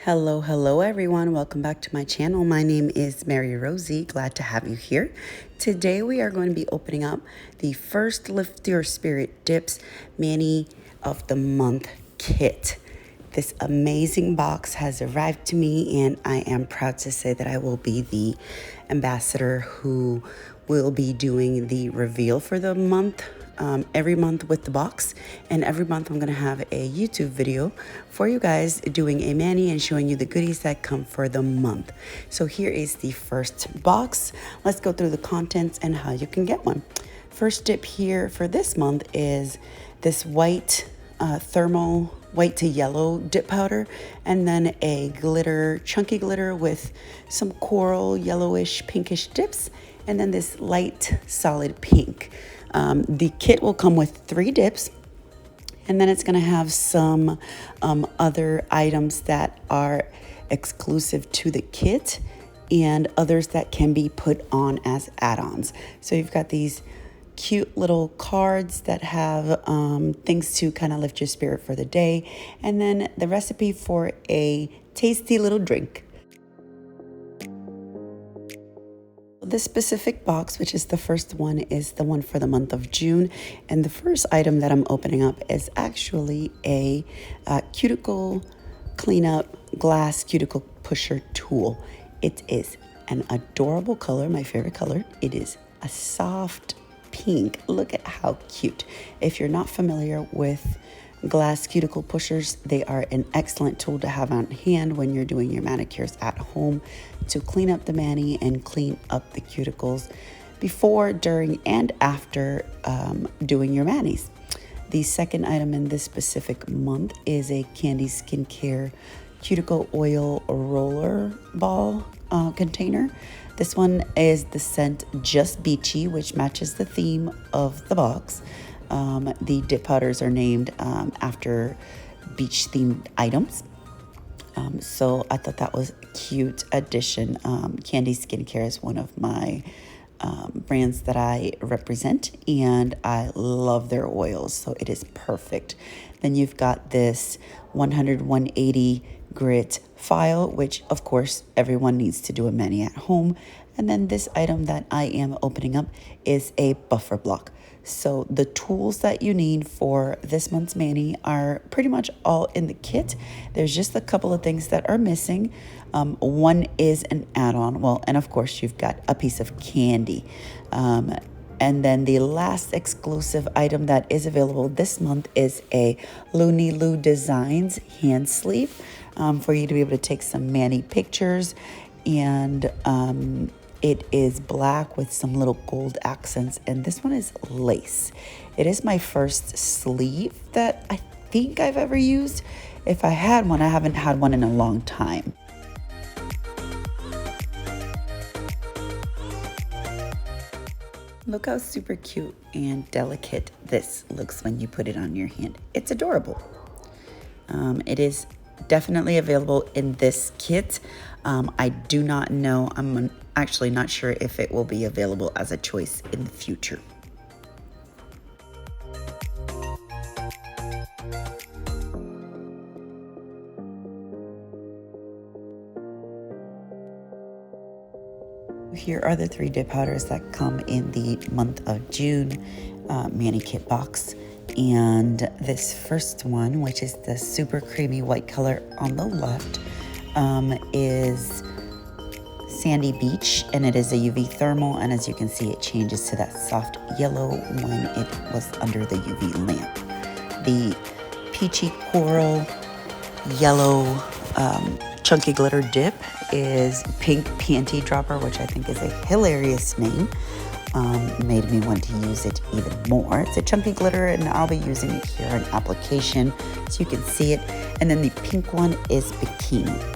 Hello everyone. Welcome back to my channel. My name is Mary Rosie. Glad to have you here. Today we are going to be opening up the first Lift Your Spirit Dips Mani of the Month kit. This amazing box has arrived to me, and I am proud to say that I will be the ambassador who will be doing the reveal for the month. Every month with the box, and every month I'm gonna have a YouTube video for you guys doing a mani and showing you the goodies that come for the month. So here is the first box. Let's go through the contents and how you can get one. First dip here for this month is this white thermal white to yellow dip powder, and then a glitter, chunky glitter with some coral yellowish pinkish dips, and then this light solid pink. The kit will come with 3 dips, and then it's going to have some other items that are exclusive to the kit and others that can be put on as add-ons. So you've got these cute little cards that have things to kind of lift your spirit for the day, and then the recipe for a tasty little drink. This specific box, which is the first one, is the one for the month of June. And the first item that I'm opening up is actually a cuticle cleanup glass cuticle pusher tool. It is an adorable color, my favorite color. It is a soft pink. Look at how cute. If you're not familiar with glass cuticle pushers, they are an excellent tool to have on hand when you're doing your manicures at home to clean up the mani and clean up the cuticles before, during, and after doing your manis. The second item in this specific month is a Candy Skincare cuticle oil roller ball container. This one is the scent Just Beachy, which matches the theme of the box. The dip powders are named after beach-themed items. So I thought that was a cute addition. Candy Skincare is one of my brands that I represent, and I love their oils, so it is perfect. Then you've got this 100-180 grit file, which of course everyone needs to do a mani at home. And then this item that I am opening up is a buffer block. So the tools that you need for this month's mani are pretty much all in the kit. There's just a couple of things that are missing. One is an add-on. Well, and of course you've got a piece of candy. And then the last exclusive item that is available this month is a Looney Loo Designs hand sleeve for you to be able to take some mani pictures. And it is black with some little gold accents, and this one is lace. It is my first sleeve that I think I've ever used. If I had one, I haven't had one in a long time. Look how super cute and delicate this looks when you put it on your hand. It's adorable. It is definitely available in this kit. I do not know. I'm actually not sure if it will be available as a choice in the future. Here are the 3 dip powders that come in the month of June mani kit box. And this first one, which is the super creamy white color on the left, is Sandy Beach, and it is a UV thermal, and as you can see it changes to that soft yellow when it was under the UV lamp. The peachy coral yellow chunky glitter dip is Pink Panty Dropper, which I think is a hilarious name. Made me want to use it even more. It's a chunky glitter, and I'll be using it here in application so you can see it. And then the pink one is Bikini.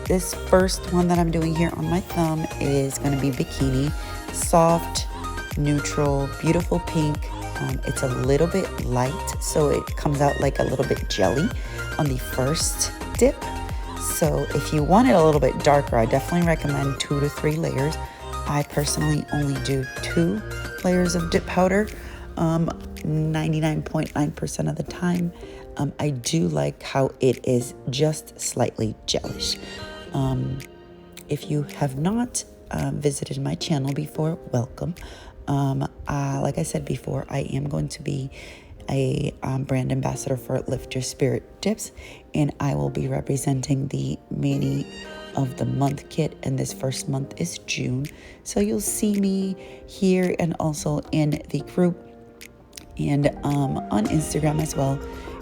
This first one that I'm doing here on my thumb is going to be Bikini. Soft, neutral, beautiful pink. It's a little bit light, so it comes out like a little bit jelly on the first dip. So if you want it a little bit darker, I definitely recommend 2 to 3 layers. I personally only do 2 layers of dip powder 99.9% of the time. I do like how it is just slightly gelish. If you have not visited my channel before, welcome. Like I said before, I am going to be a brand ambassador for Lift Your Spirit Dips, and I will be representing the Mani of the Month kit, and this first month is June. So you'll see me here and also in the group and on Instagram as well.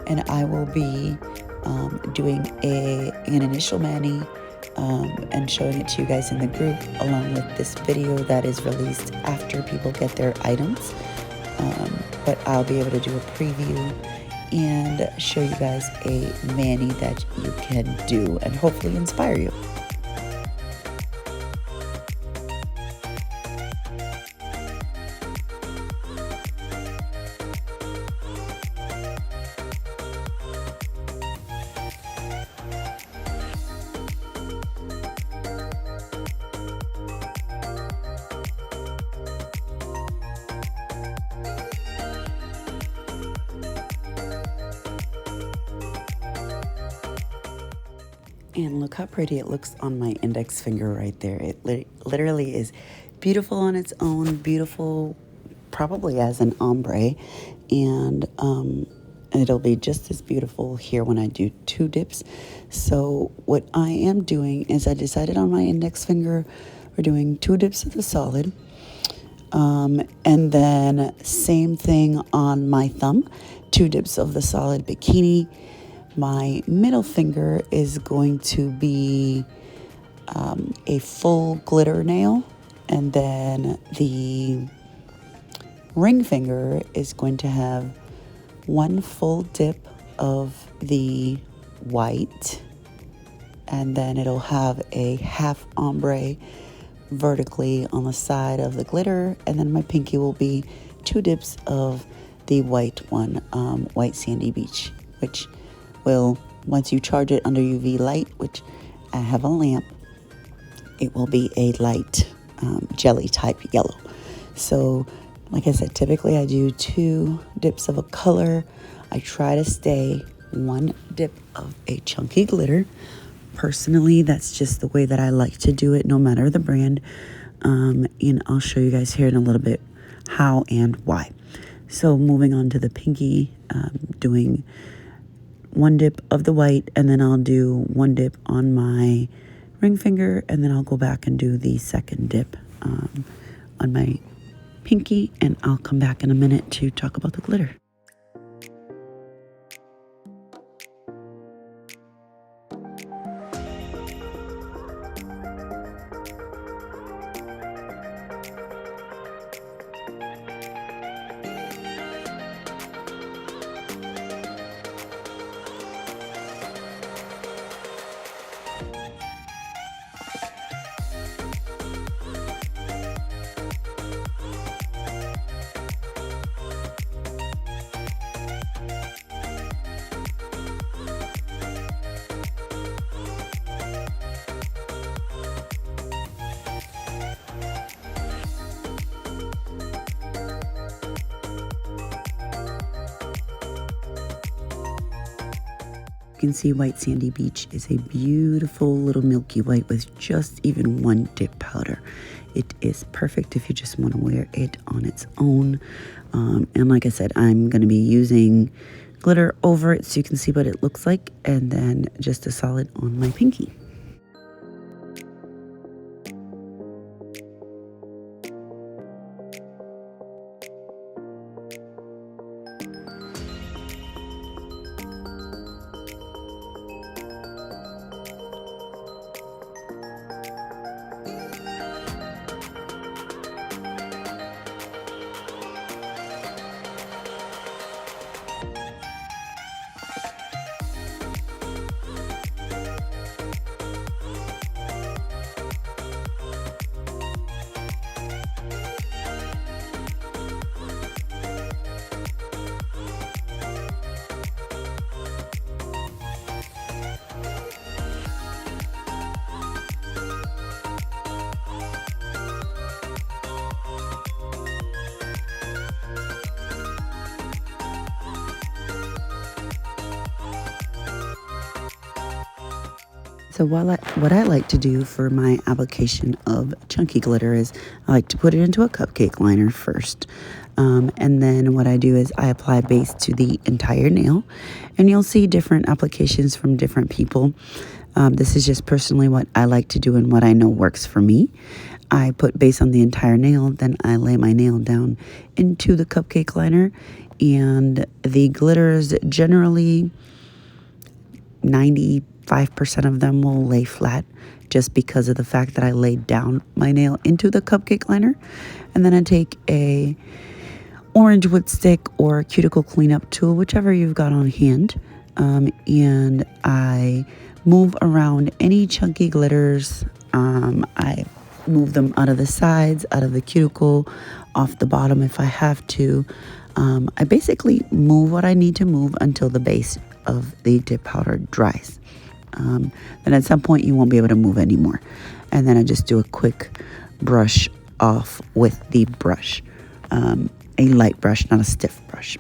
And I will be doing an initial Mani and showing it to you guys in the group, along with this video that is released after people get their items. But I'll be able to do a preview and show you guys a Mani that you can do and hopefully inspire you. And look how pretty it looks on my index finger right there. It literally is beautiful on its own, beautiful probably as an ombre. And it'll be just as beautiful here when I do 2 dips. So what I am doing is I decided on my index finger, we're doing 2 dips of the solid. And then same thing on my thumb, 2 dips of the solid Bikini. My middle finger is going to be a full glitter nail, and then the ring finger is going to have 1 full dip of the white, and then it'll have a half ombre vertically on the side of the glitter, and then my pinky will be 2 dips of the white one, white sandy beach, which will, once you charge it under UV light, which I have a lamp, it will be a light jelly type yellow. So like I said, typically I do 2 dips of a color. I try to stay 1 dip of a chunky glitter. Personally, that's just the way that I like to do it, no matter the brand. And I'll show you guys here in a little bit how and why. So moving on to the pinky, doing 1 dip of the white, and then I'll do 1 dip on my ring finger, and then I'll go back and do the second dip on my pinky, and I'll come back in a minute to talk about the glitter. You can see white sandy beach is a beautiful little milky white with just even 1 dip powder. It is perfect if you just want to wear it on its own. And like I said, I'm going to be using glitter over it so you can see what it looks like, and then just a solid on my pinky. So what I like to do for my application of chunky glitter is I like to put it into a cupcake liner first. And then what I do is I apply base to the entire nail. And you'll see different applications from different people. This is just personally what I like to do and what I know works for me. I put base on the entire nail, then I lay my nail down into the cupcake liner. And the glitters generally 95% of them will lay flat just because of the fact that I laid down my nail into the cupcake liner. And then I take a orange wood stick or a cuticle cleanup tool, whichever you've got on hand. And I move around any chunky glitters. I move them out of the sides, out of the cuticle, off the bottom if I have to. I basically move what I need to move until the base of the dip powder dries. Then at some point you won't be able to move anymore. And then I just do a quick brush off with the brush, a light brush, not a stiff brush.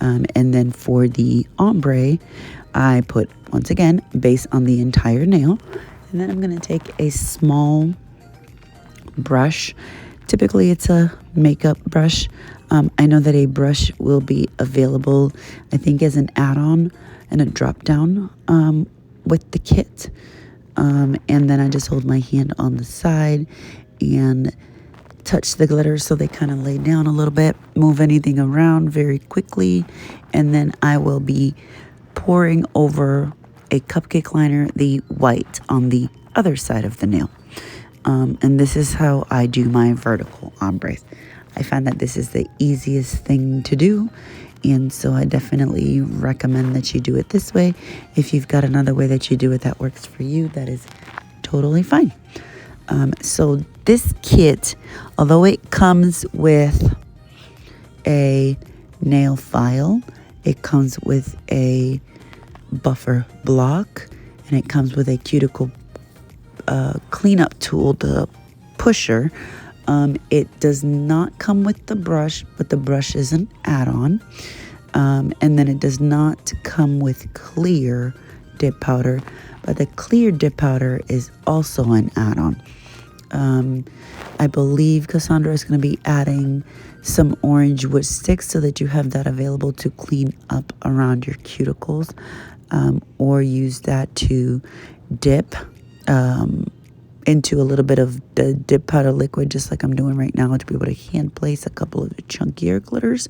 And then for the ombre, I put, once again, base on the entire nail. And then I'm going to take a small brush. Typically it's a makeup brush. I know that a brush will be available, I think, as an add-on and a drop down with the kit. And then I just hold my hand on the side and touch the glitter so they kind of lay down a little bit, move anything around very quickly, and then I will be pouring over a cupcake liner, the white on the other side of the nail. And this is how I do my vertical ombres. I find that this is the easiest thing to do, and so I definitely recommend that you do it this way. If you've got another way that you do it that works for you, that is totally fine. So this kit, although it comes with a nail file, it comes with a buffer block, and it comes with a cuticle cleanup tool, the pusher. It does not come with the brush, but the brush is an add-on. And then it does not come with clear dip powder, but the clear dip powder is also an add-on. I believe Cassandra is going to be adding some orange wood sticks so that you have that available to clean up around your cuticles, or use that to dip into a little bit of the dip powder liquid, just like I'm doing right now, to be able to hand place a couple of the chunkier glitters.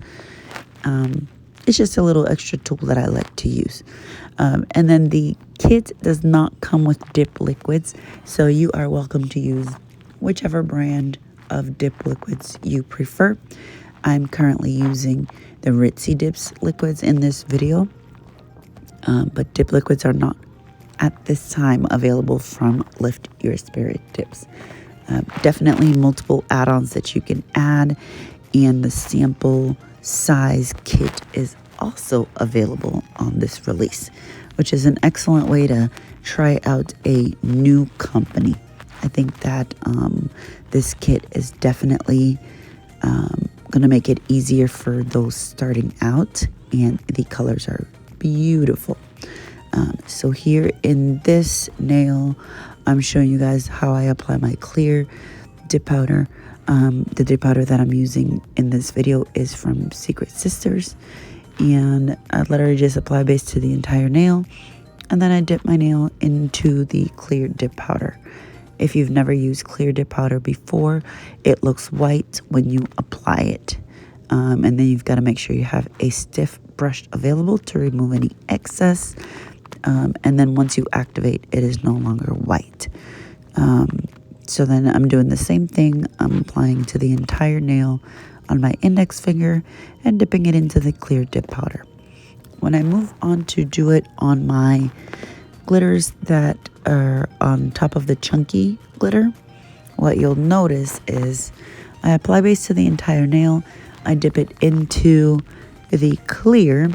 It's just a little extra tool that I like to use. And then the kit does not come with dip liquids, so you are welcome to use whichever brand of dip liquids you prefer. I'm currently using the Ritzy Dips liquids in this video, but dip liquids are not at this time available from Lift Your Spirit Dips. Definitely multiple add-ons that you can add, and the sample size kit is also available on this release, which is an excellent way to try out a new company. I think that this kit is definitely going to make it easier for those starting out, and the colors are beautiful. So here in this nail, I'm showing you guys how I apply my clear dip powder. The dip powder that I'm using in this video is from Secret Sisters, and I literally just apply base to the entire nail, and then I dip my nail into the clear dip powder. If you've never used clear dip powder before, it looks white when you apply it. And then you've got to make sure you have a stiff brush available to remove any excess. And then once you activate, it is no longer white. So then I'm doing the same thing. I'm applying to the entire nail on my index finger and dipping it into the clear dip powder. When I move on to do it on my glitters that are on top of the chunky glitter, what you'll notice is I apply base to the entire nail, I dip it into the clear,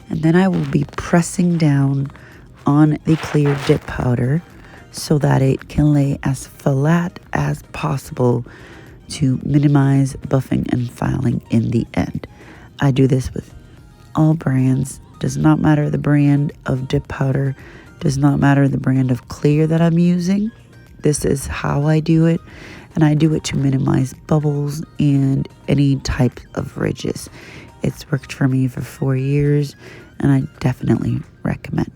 and then I will be pressing down on the clear dip powder so that it can lay as flat as possible to minimize buffing and filing in the end. I do this with all brands. Does not matter the brand of dip powder. Does not matter the brand of clear that I'm using. This is how I do it, and I do it to minimize bubbles and any type of ridges. It's worked for me for 4 years, and I definitely recommend.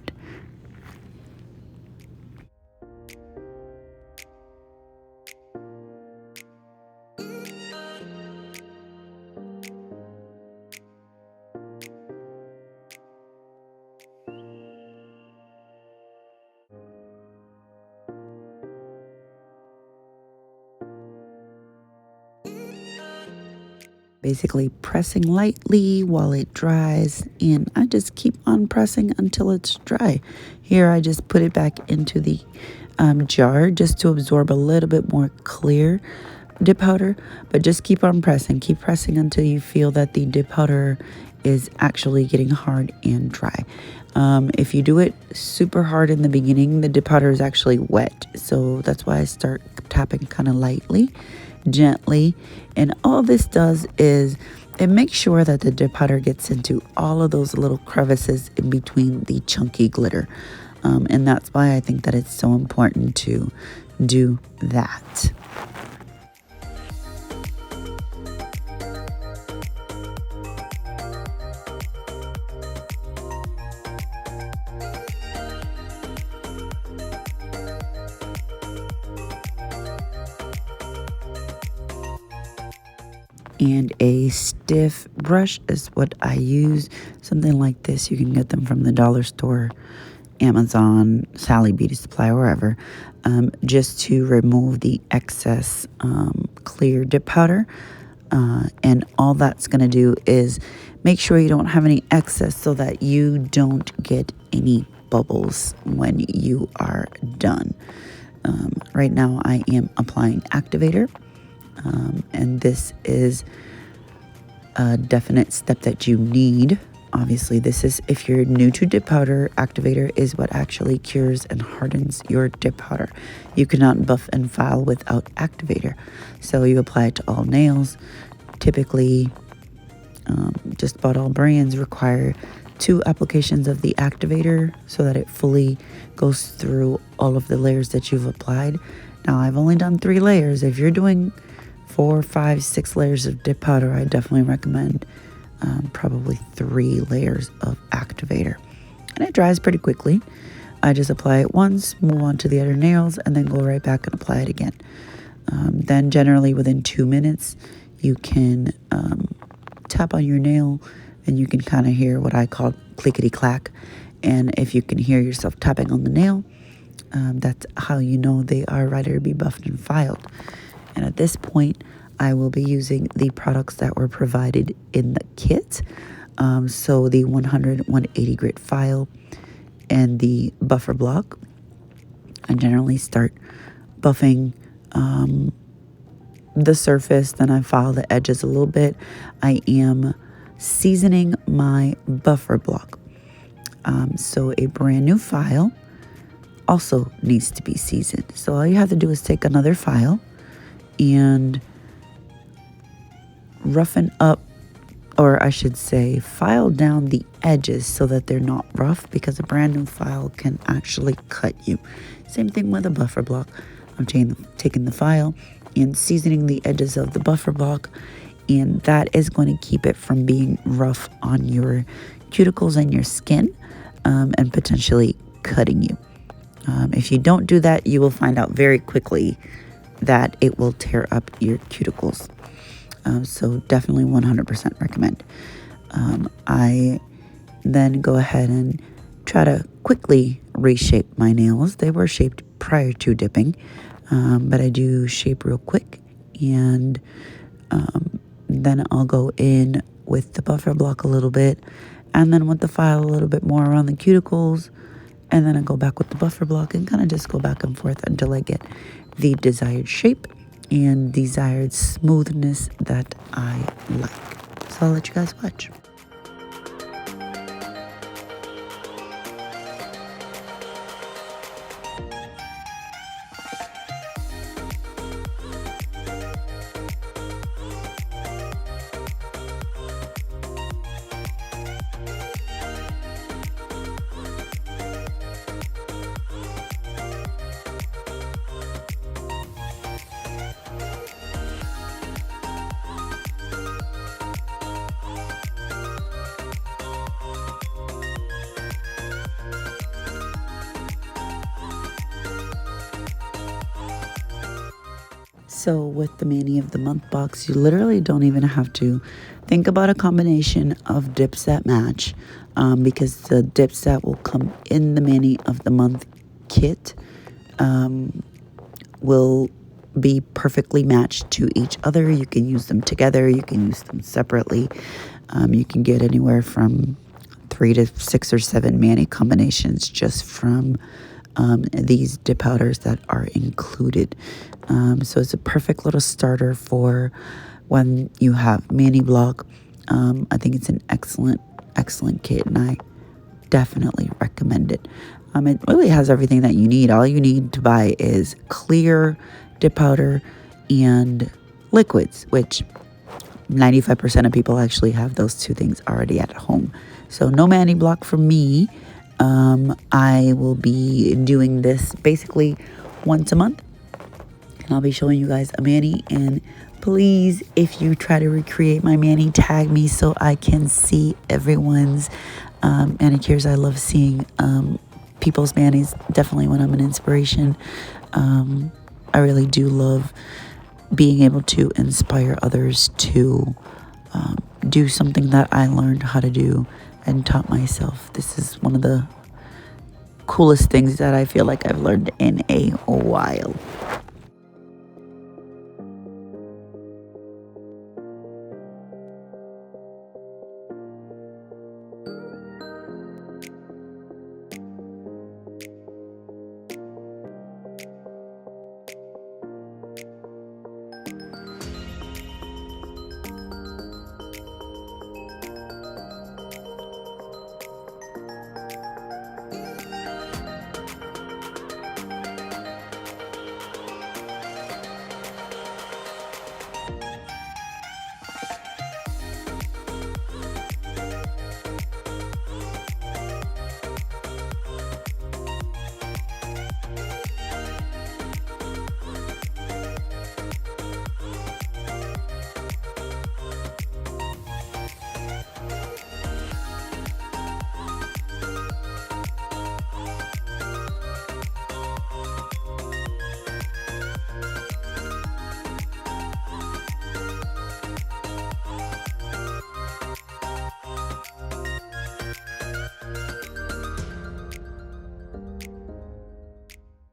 Basically pressing lightly while it dries, and I just keep on pressing until it's dry. Here I just put it back into the jar just to absorb a little bit more clear dip powder, but just keep on pressing. Keep pressing until you feel that the dip powder is actually getting hard and dry. If you do it super hard in the beginning, the dip powder is actually wet, so that's why I start tapping kind of lightly, gently. And all this does is it makes sure that the dip powder gets into all of those little crevices in between the chunky glitter. And that's why I think that it's so important to do that. And a stiff brush is what I use. Something like this, you can get them from the dollar store, Amazon, Sally Beauty Supply, wherever, just to remove the excess clear dip powder. And all that's going to do is make sure you don't have any excess so that you don't get any bubbles when you are done. Right now I am applying activator. And this is a definite step that you need. Obviously, this is if you're new to dip powder, activator is what actually cures and hardens your dip powder. You cannot buff and file without activator. So you apply it to all nails. Typically, just about all brands require 2 applications of the activator so that it fully goes through all of the layers that you've applied. Now, I've only done 3 layers. If you're doing 4, 5, 6 layers of dip powder, I definitely recommend probably 3 layers of activator. And it dries pretty quickly. I just apply it once, move on to the other nails, and then go right back and apply it again. Then generally within 2 minutes, you can tap on your nail and you can kind of hear what I call clickety clack. And if you can hear yourself tapping on the nail, that's how you know they are ready to be buffed and filed. And at this point, I will be using the products that were provided in the kit. So the 100-180 grit file and the buffer block. I generally start buffing the surface, then I file the edges a little bit. I am seasoning my buffer block. So a brand new file also needs to be seasoned. So all you have to do is take another file and roughen up, or I should say file down the edges so that they're not rough, because a brand new file can actually cut you. Same thing with a buffer block. I'm taking the file and seasoning the edges of the buffer block, and that is going to keep it from being rough on your cuticles and your skin, and potentially cutting you. If you don't do that, you will find out very quickly that it will tear up your cuticles. So definitely 100% recommend. I then go ahead and try to quickly reshape my nails. They were shaped prior to dipping, but I do shape real quick, and then I'll go in with the buffer block a little bit, and then with the file a little bit more around the cuticles, and then I go back with the buffer block and kind of just go back and forth until I get the desired shape and desired smoothness that I like. So I'll let you guys watch. So with the Mani of the Month box, you literally don't even have to think about a combination of dips that match, because the dips that will come in the Mani of the Month kit will be perfectly matched to each other. You can use them together, you can use them separately. You can get anywhere from 3 to 6 or 7 Mani combinations just from these dip powders that are included. So it's a perfect little starter for when you have Mani block. I think it's an excellent kit, and I definitely recommend it. It really has everything that you need. All you need to buy is clear dip powder and liquids, which 95% of people actually have those two things already at home. So no Mani block from me. I will be doing this basically once a month, and I'll be showing you guys a Mani. And please, if you try to recreate my Mani, tag me so I can see everyone's manicures. I love seeing people's Manis, definitely when I'm an inspiration. I really do love being able to inspire others to do something that I learned how to do and taught myself. This is one of the coolest things that I feel like I've learned in a while.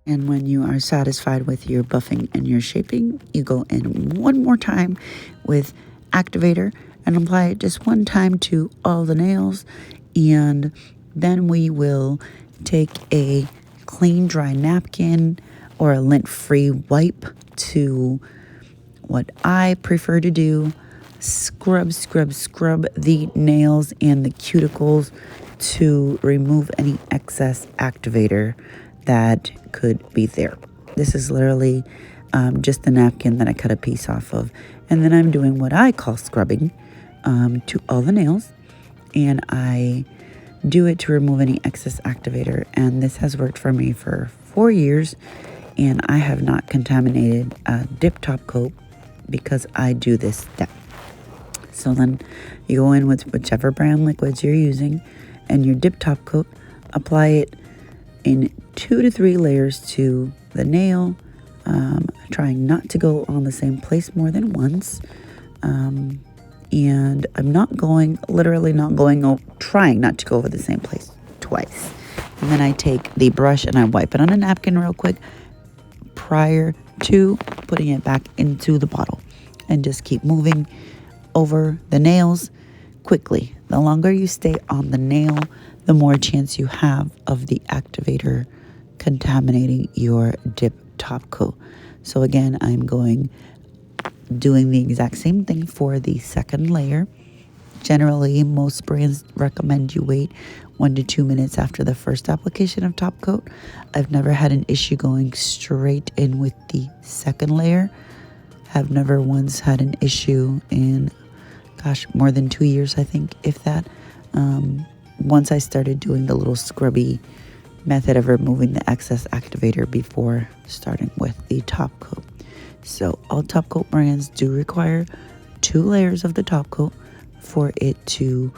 And when you are satisfied with your buffing and your shaping, you go in one more time with activator and apply it just one time to all the nails. And then we will take a clean, dry napkin or a lint-free wipe to, what I prefer to do, scrub the nails and the cuticles to remove any excess activator that could be there. This is literally just the napkin that I cut a piece off of. And then I'm doing what I call scrubbing to all the nails. And I do it to remove any excess activator. And this has worked for me for 4 years. And I have not contaminated a dip top coat because I do this step. So then you go in with whichever brand liquids you're using and your dip top coat, apply it in 2 to 3 layers to the nail, trying not to go on the same place more than once. And I'm trying not to go over the same place twice. And then I take the brush and I wipe it on a napkin real quick prior to putting it back into the bottle, and just keep moving over the nails quickly. The longer you stay on the nail, the more chance you have of the activator contaminating your dip top coat. So again, I'm doing the exact same thing for the second layer. Generally, most brands recommend you wait 1 to 2 minutes after the first application of top coat. I've never had an issue going straight in with the second layer. I've never once had an issue in, more than 2 years, I think, if that. Once I started doing the little scrubby method of removing the excess activator before starting with the top coat. So all top coat brands do require 2 layers of the top coat for it to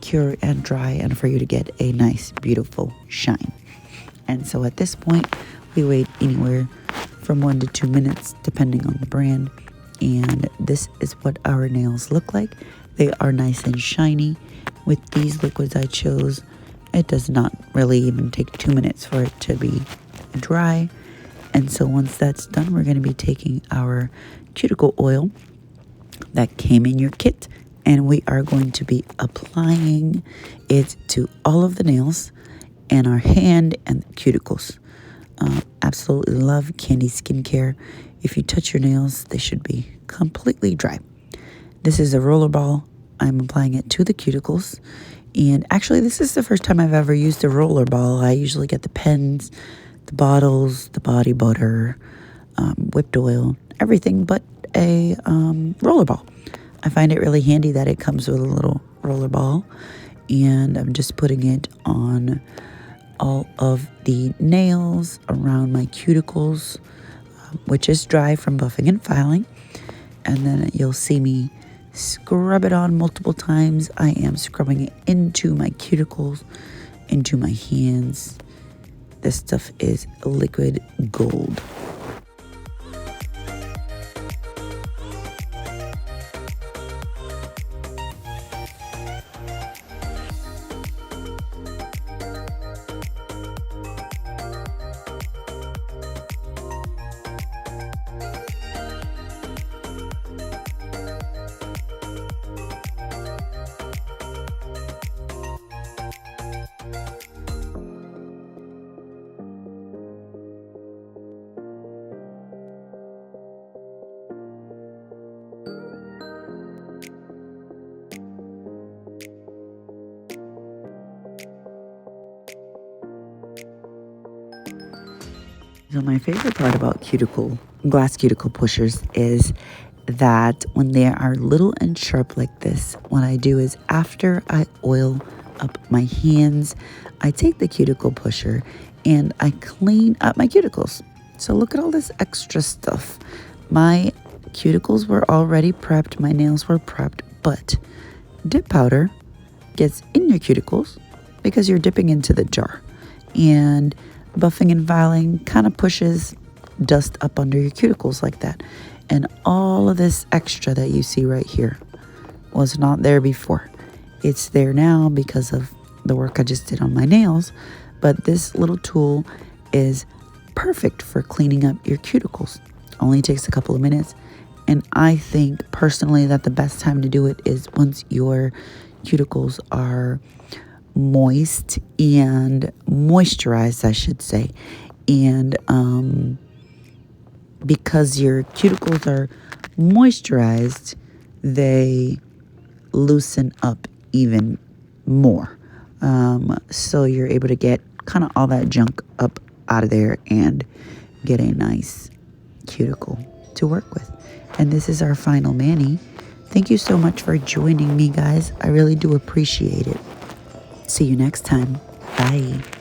cure and dry and for you to get a nice, beautiful shine. And so at this point, we wait anywhere from 1 to 2 minutes depending on the brand. And this is what our nails look like. They are nice and shiny. With these liquids I chose, it does not really even take 2 minutes for it to be dry. And so once that's done, we're going to be taking our cuticle oil that came in your kit, and we are going to be applying it to all of the nails and our hand and the cuticles. Absolutely love Candy skincare. If you touch your nails, they should be completely dry. This is a roller ball. I'm applying it to the cuticles. And actually, this is the first time I've ever used a roller ball. I usually get the pens, the bottles, the body butter, whipped oil, everything but a roller ball. I find it really handy that it comes with a little roller ball. And I'm just putting it on all of the nails around my cuticles, which is dry from buffing and filing. And then you'll see me scrub it on multiple times. I am scrubbing it into my cuticles, into my hands. This stuff is liquid gold. So my favorite part about glass cuticle pushers is that when they are little and sharp like this, what I do is after I oil up my hands, I take the cuticle pusher and I clean up my cuticles. So look at all this extra stuff. My cuticles were already prepped, my nails were prepped, but dip powder gets in your cuticles because you're dipping into the jar. And buffing and filing kind of pushes dust up under your cuticles like that. And all of this extra that you see right here was not there before. It's there now because of the work I just did on my nails. But this little tool is perfect for cleaning up your cuticles. Only takes a couple of minutes. And I think personally that the best time to do it is once your cuticles are moist and moisturized, I should say. And because your cuticles are moisturized, they loosen up even more. So you're able to get kind of all that junk up out of there and get a nice cuticle to work with. And this is our final mani. Thank you so much for joining me, guys. I really do appreciate it. See you next time. Bye.